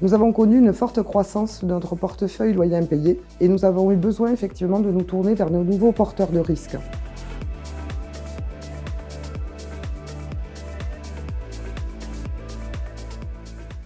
Nous avons connu une forte croissance de notre portefeuille loyer impayé et nous avons eu besoin effectivement de nous tourner vers nos nouveaux porteurs de risques.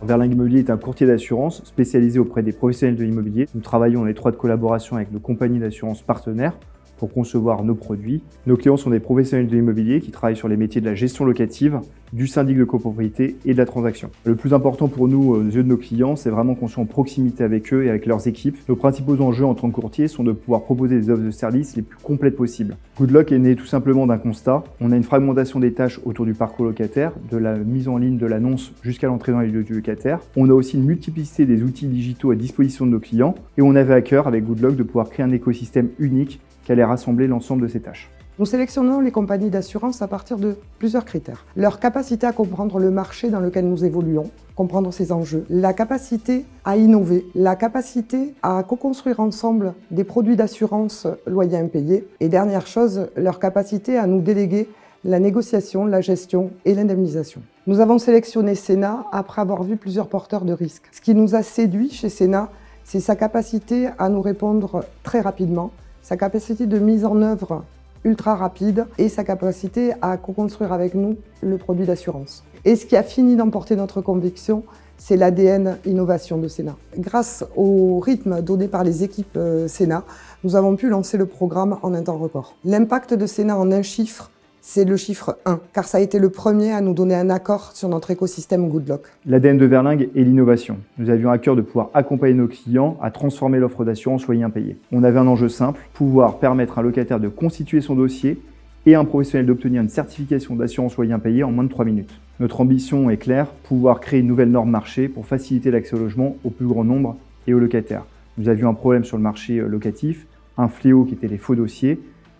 Verlingue Immobilier est un courtier d'assurance spécialisé auprès des professionnels de l'immobilier. Nous travaillons en étroite collaboration avec nos compagnies d'assurance partenaires pour concevoir nos produits. Nos clients sont des professionnels de l'immobilier qui travaillent sur les métiers de la gestion locative, du syndic de copropriété et de la transaction. Le plus important pour nous, aux yeux de nos clients, c'est vraiment qu'on soit en proximité avec eux et avec leurs équipes. Nos principaux enjeux en tant que courtier sont de pouvoir proposer des offres de services les plus complètes possibles. Goodlock est né tout simplement d'un constat. On a une fragmentation des tâches autour du parcours locataire, de la mise en ligne de l'annonce jusqu'à l'entrée dans les lieux du locataire. On a aussi une multiplicité des outils digitaux à disposition de nos clients et on avait à cœur avec Goodlock de pouvoir créer un écosystème unique qui allait rassembler l'ensemble de ces tâches. Nous sélectionnons les compagnies d'assurance à partir de plusieurs critères. Leur capacité à comprendre le marché dans lequel nous évoluons, comprendre ses enjeux, la capacité à innover, la capacité à co-construire ensemble des produits d'assurance loyer impayé et dernière chose, leur capacité à nous déléguer la négociation, la gestion et l'indemnisation. Nous avons sélectionné Cena après avoir vu plusieurs porteurs de risques. Ce qui nous a séduit chez Cena, c'est sa capacité à nous répondre très rapidement, sa capacité de mise en œuvre ultra rapide et sa capacité à co-construire avec nous le produit d'assurance. Et ce qui a fini d'emporter notre conviction, c'est l'ADN innovation de Cena. Grâce au rythme donné par les équipes Cena, nous avons pu lancer le programme en un temps record. L'impact de Cena en un chiffre, c'est le chiffre 1, car ça a été le premier à nous donner un accord sur notre écosystème Goodlock. L'ADN de Verlingue est l'innovation. Nous avions à cœur de pouvoir accompagner nos clients à transformer l'offre d'assurance loyer impayé. On avait un enjeu simple, pouvoir permettre à un locataire de constituer son dossier et à un professionnel d'obtenir une certification d'assurance loyer impayé en moins de 3 minutes. Notre ambition est claire, pouvoir créer une nouvelle norme marché pour faciliter l'accès au logement au plus grand nombre et aux locataires. Nous avions un problème sur le marché locatif, un fléau qui était les faux dossiers.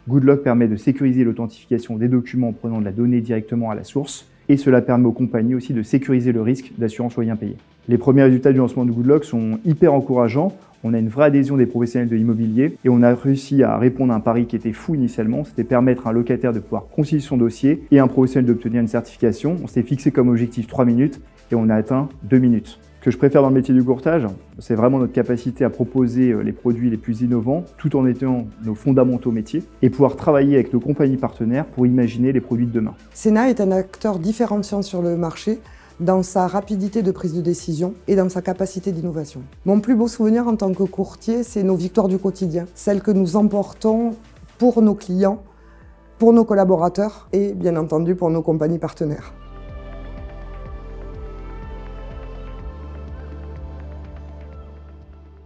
Goodlock permet de sécuriser l'authentification des documents en prenant de la donnée directement à la source et cela permet aux compagnies aussi de sécuriser le risque d'assurance loyer impayé. Les premiers résultats du lancement de Goodlock sont hyper encourageants. On a une vraie adhésion des professionnels de l'immobilier et on a réussi à répondre à un pari qui était fou initialement, c'était permettre à un locataire de pouvoir constituer son dossier et à un professionnel d'obtenir une certification. On s'est fixé comme objectif 3 minutes et on a atteint 2 minutes. Ce que je préfère dans le métier du courtage, c'est vraiment notre capacité à proposer les produits les plus innovants tout en étant nos fondamentaux métiers et pouvoir travailler avec nos compagnies partenaires pour imaginer les produits de demain. Cena est un acteur différenciant sur le marché dans sa rapidité de prise de décision et dans sa capacité d'innovation. Mon plus beau souvenir en tant que courtier, c'est nos victoires du quotidien, celles que nous emportons pour nos clients, pour nos collaborateurs et bien entendu pour nos compagnies partenaires.